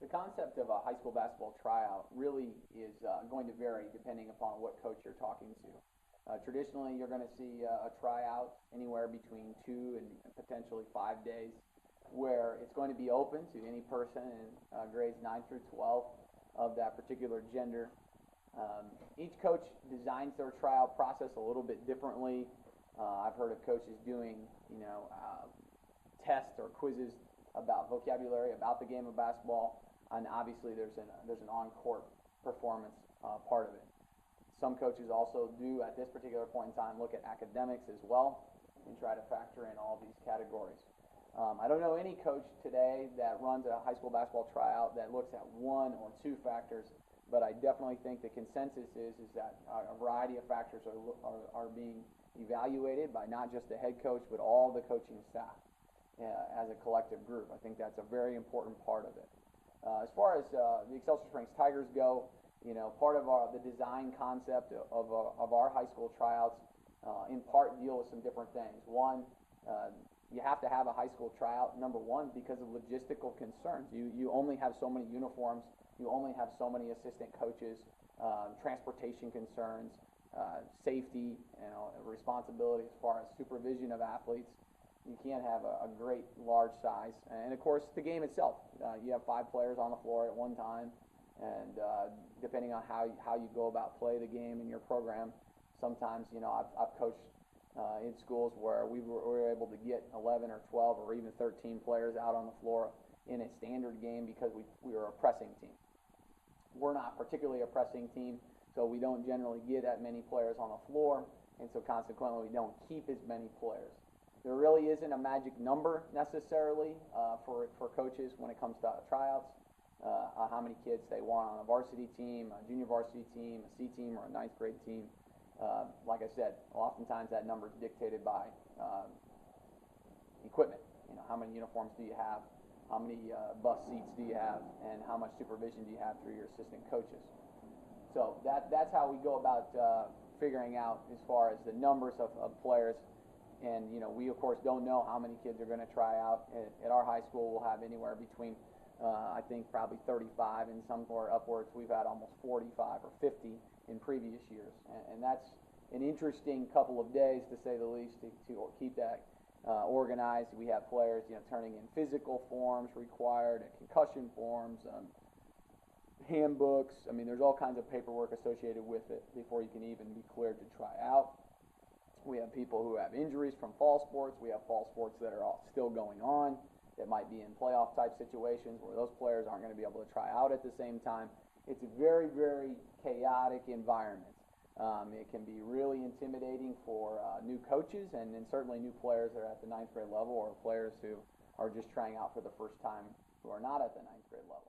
The concept of a high school basketball tryout really is going to vary depending upon what coach you're talking to. Traditionally, you're going to see a tryout anywhere between 2 and potentially 5 days, where it's going to be open to any person in grades 9 through 12 of that particular gender. Each coach designs their tryout process a little bit differently. I've heard of coaches doing, tests or quizzes about vocabulary, about the game of basketball, and obviously there's an on-court performance part of it. Some coaches also do, at this particular point in time, look at academics as well and try to factor in all these categories. I don't know any coach today that runs a high school basketball tryout that looks at 1 or 2 factors, but I definitely think the consensus is that a variety of factors are being evaluated by not just the head coach, but all the coaching staff as a collective group. I think that's a very important part of it. As far as the Excelsior Springs Tigers go, part of the design concept of our high school tryouts in part deal with some different things. One, you have to have a high school tryout, number one, because of logistical concerns. You only have so many uniforms, you only have so many assistant coaches, transportation concerns, safety, responsibility as far as supervision of athletes. You can't have a great large size. And of course, the game itself. You have 5 players on the floor at one time, and depending on how you go about play the game in your program, sometimes, I've coached in schools where we were able to get 11 or 12 or even 13 players out on the floor in a standard game because we were a pressing team. We're not particularly a pressing team, so we don't generally get that many players on the floor, and so consequently we don't keep as many players. There really isn't a magic number necessarily for coaches when it comes to tryouts, how many kids they want on a varsity team, a junior varsity team, a C team, or a 9th grade team. Like I said, oftentimes that number is dictated by equipment. How many uniforms do you have? How many bus seats do you have? And how much supervision do you have through your assistant coaches? So that's how we go about figuring out as far as the numbers of players. And, we, of course, don't know how many kids are going to try out. At our high school, we'll have anywhere between, I think, probably 35 and some more upwards. We've had almost 45 or 50 in previous years. And that's an interesting couple of days, to say the least, to keep that organized. We have players, turning in physical forms required, concussion forms, handbooks. I mean, there's all kinds of paperwork associated with it before you can even be cleared to try out. We have people who have injuries from fall sports. We have fall sports that are still going on, that might be in playoff type situations where those players aren't going to be able to try out at the same time. It's a very, very chaotic environment. It can be really intimidating for new coaches and certainly new players that are at the 9th grade level, or players who are just trying out for the first time who are not at the 9th grade level.